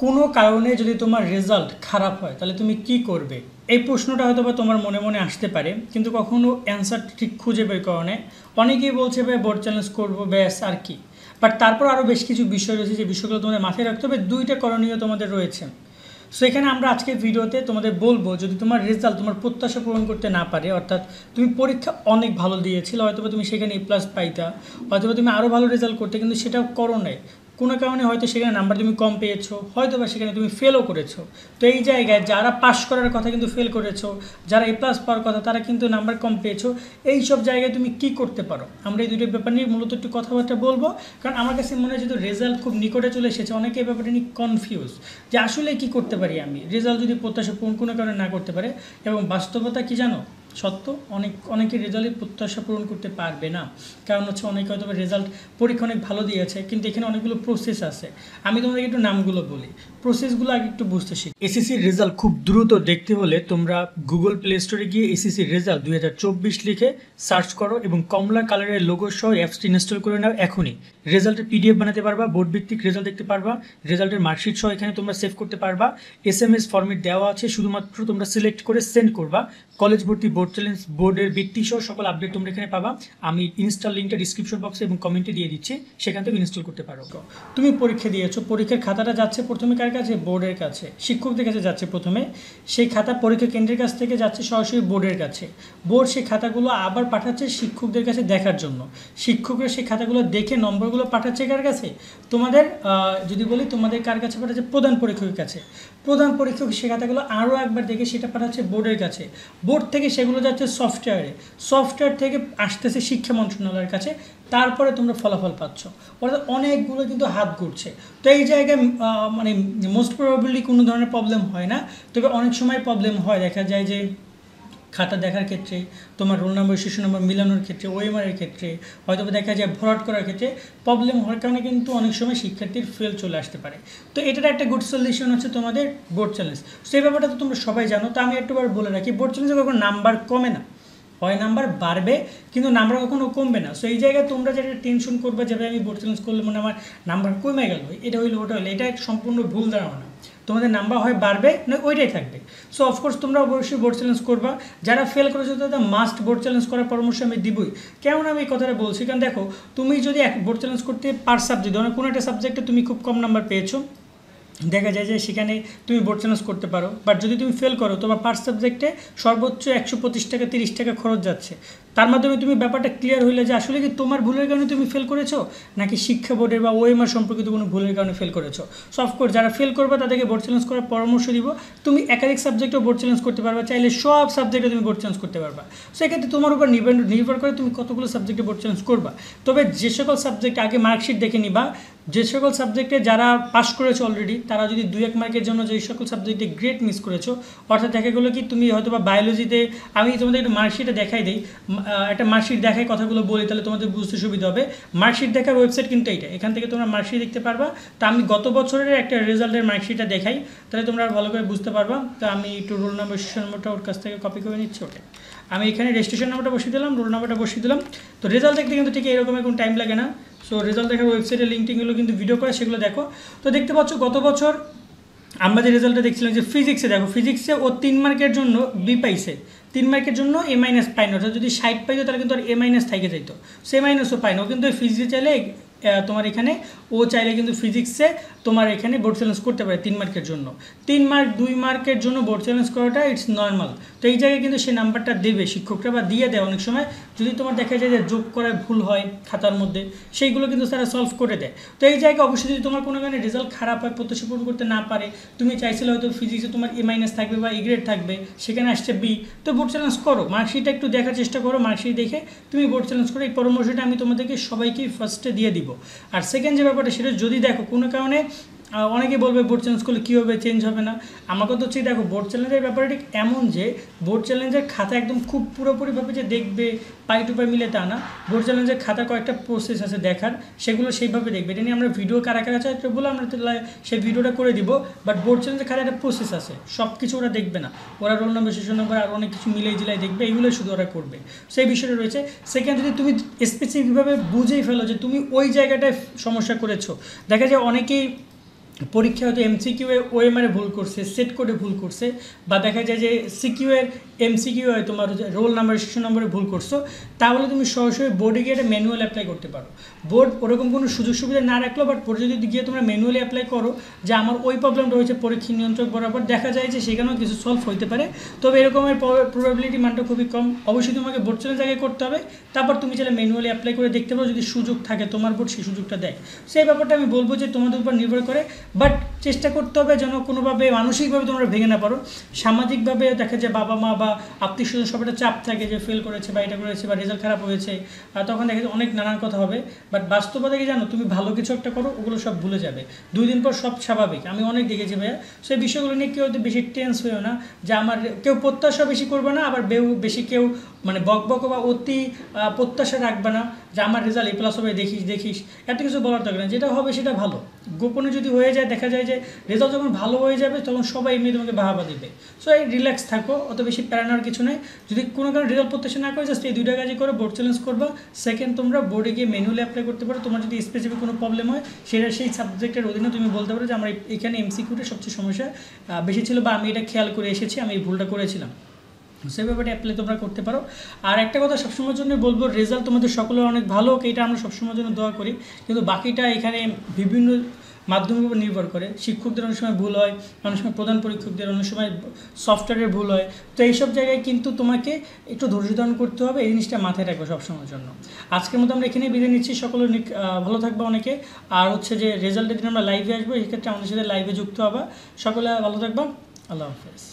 কোনো কারণে যদি তোমার রেজাল্ট খারাপ হয় তাহলে তুমি কি করবে? এই প্রশ্নটা হয়তো বা তোমার মনে মনে আসতে পারে, কিন্তু কখনো অ্যান্সার ঠিক খুঁজে বের করা নেই। অনেকেই বলছে ভাই বোর্ড চ্যালেঞ্জ করবো ব্যাস আর কি। বাট তারপর আরও বেশ কিছু বিষয় রয়েছে, যে বিষয়গুলো তোমাদের মাথায় রাখতে হবে। দুইটা করণীয় তোমাদের রয়েছে। সো এখানে আমরা আজকের ভিডিওতে তোমাদের বলবো, যদি তোমার রেজাল্ট তোমার প্রত্যাশা পূরণ করতে না পারে, অর্থাৎ তুমি পরীক্ষা অনেক ভালো দিয়েছিলে, হয়তো তুমি সেখানে A+ পাইতা, হয়তো তুমি আরও ভালো রেজাল্ট করতে, কিন্তু সেটাও করো নাই। কোনো কারণে হয়তো সেখানে নাম্বার তুমি কম পেয়েছো, হয়তো বা সেখানে তুমি ফেলও করেছো। তো এই জায়গায় যারা পাস করার কথা কিন্তু ফেল করেছো, যারা A+ পাওয়ার কথা তারা কিন্তু নাম্বার কম পেয়েছো। এই সব জায়গায় তুমি কি করতে পারো, আমরা এই দুটো ব্যাপার নিয়ে মূলত একটু কথাবার্তা বলবো। কারণ আমার কাছে মনে হয় যেহেতু রেজাল্ট খুব নিকটে চলে এসেছে, অনেকে এই ব্যাপারটা নিয়ে কনফিউজ যে আসলে কি করতে পারি আমি, রেজাল্ট যদি প্রত্যাশা পূরণ কোনো কারণে না করতে পারে। এবং বাস্তবতা কি জানো, সত্য অনেকে রেজাল্টের প্রত্যাশা পূরণ করতে পারবে না। কারণ হচ্ছে অনেকে হয়তো রেজাল্ট পরীক্ষা অনেক ভালো দিয়েছে, কিন্তু এখানে অনেকগুলো প্রসেস আছে। আমি তোমাদেরকে একটু নামগুলো বলি, প্রসেসগুলো আগে একটু বুঝতে শিখি। এসএসসির রেজাল্ট খুব দ্রুত দেখতে হলে তোমরা গুগল প্লে স্টোরে গিয়ে এসএসসির রেজাল্ট 2024 লিখে সার্চ করো এবং কমলা কালারের লোগো সহ অ্যাপসটি ইনস্টল করে নাও এখনই। রেজাল্টের পিডিএফ বানাতে পারবা, বোর্ড ভিত্তিক রেজাল্ট দেখতে পারবা, রেজাল্টের মার্কশিট সহ এখানে তোমরা সেভ করতে পারবা। SMS ফরম্যাট দেওয়া আছে, শুধুমাত্র তোমরা সিলেক্ট করে সেন্ড করবা। কলেজ ভর্তি বোর্ড চ্যালেঞ্জ বোর্ডের বৃত্তি সহ সকল আপডেট তোমরা এখানে পাবা। আমি ইনস্টল লিঙ্কটা ডিসক্রিপশন বক্সে এবং কমেন্টে দিয়ে দিচ্ছি, সেখান থেকে ইনস্টল করতে পারো। তুমি পরীক্ষা দিয়েছো, পরীক্ষার খাতাটা যাচ্ছে প্রথমে কার কাছে? বোর্ডের কাছে, শিক্ষকদের কাছে যাচ্ছে প্রথমে। সেই খাতা পরীক্ষা কেন্দ্রের কাছ থেকে যাচ্ছে সরাসরি বোর্ডের কাছে। বোর্ড সেই খাতাগুলো আবার পাঠাচ্ছে শিক্ষকদের কাছে দেখার জন্য। শিক্ষকরা সেই খাতাগুলো দেখে নম্বরগুলো পাঠাচ্ছে কার কাছে? তোমাদের যদি বলি তোমাদের কার কাছে পাঠাচ্ছে? প্রধান পরীক্ষকের কাছে। প্রধান পরীক্ষক সে খাতাগুলো আরও একবার দেখে সেটা পাঠাচ্ছে বোর্ডের কাছে। বোর্ড থেকে সেগুলো যাচ্ছে সফটওয়্যারে, সফটওয়্যার থেকে আসতেছে শিক্ষা মন্ত্রণালয়ের কাছে। তারপরে তোমরা ফলাফল পাচ্ছ। অর্থাৎ অনেকগুলো কিন্তু হাত ঘুরছে। তো এই জায়গায় মানে মোস্ট প্রবাবলি কোনো ধরনের প্রবলেম হয় না, তবে অনেক সময় প্রবলেম হয়। দেখা যায় যে খাতা দেখার ক্ষেত্রে, তোমার রোল নাম্বার শিশু নম্বর মিলানোর ক্ষেত্রে, ওএমআরের ক্ষেত্রে, হয়তো দেখা যায় ভরাট করার ক্ষেত্রে প্রবলেম হওয়ার কারণে কিন্তু অনেক সময় শিক্ষার্থীর ফেল চলে আসতে পারে। তো এটার একটা গুড সলিউশন হচ্ছে তোমাদের বোর্ড চ্যালেঞ্জ। সেই ব্যাপারটা তো তোমরা সবাই জানো। তো আমি একটুবার বলে রাখি, বোর্ড চ্যালেঞ্জে কখনো নাম্বার কমে না, হয় নাম্বার বাড়বে কিন্তু নাম্বার কখনো কমবে না। সো এই জায়গায় তোমরা যেটা টেনশন করবে, যেটা আমি বোর্ড চ্যালেঞ্জ করলে মানে আমার নাম্বার কমে গেল, এটা হইলো ওটা হইলো, এটা সম্পূর্ণ ভুল ধারণা। তোমাদের নাম্বার হয় বাড়বে না ওইটাই থাকবে। সো অফকোর্স তোমরা অবশ্যই বোর্ড চ্যালেঞ্জ করবা। যারা ফেল করেছো তাদের মাস্ট বোর্ড চ্যালেঞ্জ করার পরামর্শ আমি দিবই। কেমন আমি এই কথাটা বলছি, কারণ দেখো তুমি যদি এক বোর্ড চ্যালেঞ্জ করতে পার সাবজেক্ট, ধরো কোনো একটা সাবজেক্টে তুমি খুব কম নাম্বার পেয়েছো, দেখা যায় যে সেখানে তুমি বোর্ড চ্যালেঞ্জ করতে পারো। বাট যদি তুমি ফেল করো, তোমার পার সাবজেক্টে সর্বোচ্চ 125 টাকা 30 টাকা খরচ যাচ্ছে। তার মাধ্যমে তুমি ব্যাপারটা ক্লিয়ার হইলে যে আসলে কি তোমার ভুলের কারণে তুমি ফেল করেছো, নাকি শিক্ষা বোর্ডের বা ওএমআর সম্পর্কিত কোনো ভুলের কারণে ফেল করেছো। সো অফকোর্স যারা ফেল করবে তাদেরকে বোর্ড চ্যালেঞ্জ করার পরামর্শ দিব। তুমি একাধিক সাবজেক্টেও বোর্ড চ্যালেঞ্জ করতে পারবা, চাইলে সব সাবজেক্টে তুমি বোর্ড চ্যালেঞ্জ করতে পারবা। সেক্ষেত্রে তোমার উপর নির্ভর করে তুমি কতগুলো সাবজেক্টে বোর্ড চ্যালেঞ্জ করবা। তবে যে সকল সাবজেক্ট আগে মার্কশিট দেখে নিবা, যে সকল সাবজেক্টে যারা পাস করেছো অলরেডি, তারা যদি 2-1 মার্কের জন্য যে সকল সাবজেক্টে গ্রেড মিস করেছো, অর্থাৎ দেখা গেলো কি তুমি হয়তো বা বায়োলজিতে, আমি তোমাদের একটা মার্কশিটে দেখাই দিই, একটা মার্কশিট দেখাই কথাগুলো বলি, তাহলে তোমাদের বুঝতে সুবিধা হবে। মার্কশিট দেখার ওয়েবসাইট কিন্তু এইটা, এখান থেকে তোমরা মার্কশিট দেখতে পারবা। তা আমি গত বছরের একটা রেজাল্টের মার্কশিটটা দেখাই, তাহলে তোমরা ভালো করে বুঝতে পারবা। তো আমি একটু রোল নাম্বার রেজিস্ট্রেশন নম্বরটা ওর কাছ থেকে কপি করে নিচ্ছি। ওটা আমি এখানে রেজিস্ট্রেশন নাম্বারটা বসিয়ে দিলাম, রোল নাম্বারটা বসিয়ে দিলাম। তো রেজাল্ট দেখতে কিন্তু ঠিক এরকমের কোনো টাইম লাগে না। সো রেজাল্ট দেখার ওয়েবসাইটের লিঙ্কটিংগুলো কিন্তু ভিডিও করে, সেগুলো দেখো। তো দেখতে পাচ্ছ গত বছর আমরা যে রেজাল্টটা দেখছিলাম, যে ফিজিক্সে দেখো, ফিজিক্সে ও 3 মার্কের জন্য বি পাইছে, 3 মার্কের জন্য A- পাই না। অর্থাৎ যদি 60 পাইতো তাহলে কিন্তু আর A- থেকে যেত, সে মাইনাসও পাই না। ও কিন্তু ফিজিক্সে চাইলে তোমার এখানে ও চাইলে কিন্তু ফিজিক্সে তোমার এখানে বোর্ড চ্যালেঞ্জ করতে পারে 3 মার্কের জন্য। 3 মার্ক 2 মার্কের জন্য বোর্ড চ্যালেঞ্জ করাটা ইটস নর্মাল। তো এই জায়গায় কিন্তু সে নাম্বারটা দেবে শিক্ষকরা, বা দিয়ে দেয় অনেক সময়। যদি তোমার দেখা যায় যে যোগ করায় ভুল হয় খাতার মধ্যে, সেইগুলো কিন্তু তারা সলভ করে দেয়। তো এই জায়গায় অবশ্যই যদি তোমার কোনো কারণে রেজাল্ট খারাপ হয়, প্রত্যাশা পূরণ করতে না পারে, তুমি চাইছিলে হয়তো ফিজিক্সে তোমার A- থাকবে বা A গ্রেড থাকবে, সেখানে আসছে B, তো বোর্ড চ্যালেঞ্জ করো। মার্কশিটটা একটু দেখার চেষ্টা করো, মার্কশিট দেখে তুমি বোর্ড চ্যালেঞ্জ করো। এই পরামর্শটা আমি তোমাদেরকে সবাইকেই ফার্স্টে দিয়ে দিব। আর সেকেন্ড যে ব্যাপারটা, সেটা যদি দেখো কোনো কারণে অনেকে বলবে বোর্ড চ্যালেঞ্জ করলে কী হবে, চেঞ্জ হবে না। আমাকে তো হচ্ছে দেখো, বোর্ড চ্যালেঞ্জের ব্যাপারটা ঠিক এমন যে বোর্ড চ্যালেঞ্জের খাতা একদম খুব পুরোপুরিভাবে যে দেখবে পাই টু পাই মিলে তা না। বোর্ড চ্যালেঞ্জের খাতা কয়েকটা প্রসেস আছে দেখার, সেগুলো সেইভাবে দেখবে। এটা নিয়ে আমরা ভিডিও কারা কারা চাই বলে আমরা সেই ভিডিওটা করে দিব। বাট বোর্ড চ্যালেঞ্জের খাতা একটা প্রসেস আছে, সব কিছু ওরা দেখবে না। ওরা রোল নাম্বার শিশু নম্বর আর অনেক কিছু মিলাই জিলাই দেখবে, এইগুলোই শুধু ওরা করবে। সেই বিষয়টা রয়েছে। সেকেন্ড, যদি তুমি স্পেসিফিকভাবে বুঝেই ফেলো যে তুমি ওই জায়গাটায় সমস্যা করেছো, দেখা যায় অনেকেই পরীক্ষা হয়তো এমসিকিউ এ ওএমআর ভুল করছে, সেট করে ভুল করছে, বা দেখা যায় যে সিকিউ এর এমসিকিউ হয় তোমার রোল নাম্বার রেজিস্ট্রেশন নম্বরে ভুল করছো, তাহলে তুমি সরাসরি বোর্ডে গিয়ে একটা ম্যানুয়াল অ্যাপ্লাই করতে পারো। বোর্ড ওরকম কোনো সুযোগ সুবিধা না রাখলেও, বাট বোর্ডে যদি গিয়ে তোমরা ম্যানুয়ালি অ্যাপ্লাই করো যে আমার ওই প্রবলেমটা হয়েছে পরীক্ষা নিয়ন্ত্রক বরাবর, দেখা যায় যে সেখানেও কিছু সলভ হতে পারে। তবে এরকমের প্রবাবিলিটি মানটা খুবই কম। অবশ্যই তোমাকে বোর্ড চ্যালেঞ্জ আগে করতে হবে, তারপর তুমি চাইলে ম্যানুয়ালি অ্যাপ্লাই করে দেখতে পারো, যদি সুযোগ থাকে তোমার বোর্ড সেই সুযোগটা দেয়। সেই ব্যাপারটা আমি বলবো যে তোমাদের উপর নির্ভর করে, বাট চেষ্টা করতে হবে যেন কোনোভাবে মানসিকভাবে তোমরা ভেঙে না পারো। সামাজিকভাবে দেখা যায় বাবা মা বা আত্মীয় স্বজন সবার একটা চাপ থাকে যে ফেল করেছে বা এটা করেছে বা রেজাল্ট খারাপ হয়েছে, তখন দেখা যায় অনেক নানান কথা হবে। বাট বাস্তবতা কি জানো, তুমি ভালো কিছু একটা করো, ওগুলো সব ভুলে যাবে, 2 দিন পর সব স্বাভাবিক। আমি অনেক দেখেছি ভাইয়া। সেই বিষয়গুলো নিয়ে কেউ বেশি টেন্স হয়েও না, যে আমার কেউ প্রত্যাশা বেশি করবে না, আবার বেশি কেউ মানে বক বা অতি প্রত্যাশা রাখবে না যে আমার রেজাল্ট এ প্লাস হবে, দেখিস এত কিছু বলার দরকার নেই। যেটা হবে সেটা ভালো। গোপনে যদি হয়ে যায়, দেখা যায় যে রেজাল্ট যখন ভালো হয়ে যাবে তখন সবাই এমনি তোমাকে বাহাবা দিবে। সো এই রিল্যাক্স থাকো, অত বেশি প্যারা নেওয়ার কিছু নেই। যদি কোনো কারণে রেজাল্ট প্রত্যাশা না করে, জাস্ট এই 2টা কাজই করো, বোর্ড চ্যালেঞ্জ করবা। সেকেন্ড, তোমরা বোর্ডে গিয়ে ম্যানুয়ালি অ্যাপ্লাই করতে পারো। তোমার যদি স্পেসিফিক কোনো প্রবলেম হয়, সেটা সেই সাবজেক্টের অধীনে তুমি বলতে পারো যে আমার এখানে এমসিকিউটা সবচেয়ে সমস্যা বেশি ছিল, বা আমি এটা খেয়াল করে এসেছি, আমি এই ভুলটা করেছিলাম। সেই ব্যাপারে অ্যাপ্লাই তোমরা করতে পারো। আর একটা কথা সবসময়ের জন্য বলবো, রেজাল্ট তোমাদের সকলের অনেক ভালো হোক, এটা আমরা সবসময়ের জন্য দোয়া করি। কিন্তু বাকিটা এখানে বিভিন্ন মাধ্যমের উপর নির্ভর করে। শিক্ষকদের অনেক সময় ভুল হয়, অনেক সময় প্রধান পরীক্ষকদের, অনেক সময় সফটওয়্যারের ভুল হয়। তো এইসব জায়গায় কিন্তু তোমাকে একটু ধৈর্য ধারণ করতে হবে, এই জিনিসটা মাথায় রাখবে সবসময়ের জন্য। আজকের মতো আমরা এখানেই বিদায় নিচ্ছি। সকলে ভালো থাকবে অনেকে। আর হচ্ছে যে রেজাল্টের দিন আমরা লাইভে আসবো, এক্ষেত্রে আমাদের সাথে লাইভে যুক্ত হবা। সকলে ভালো থাকবা। আল্লাহ হাফেজ।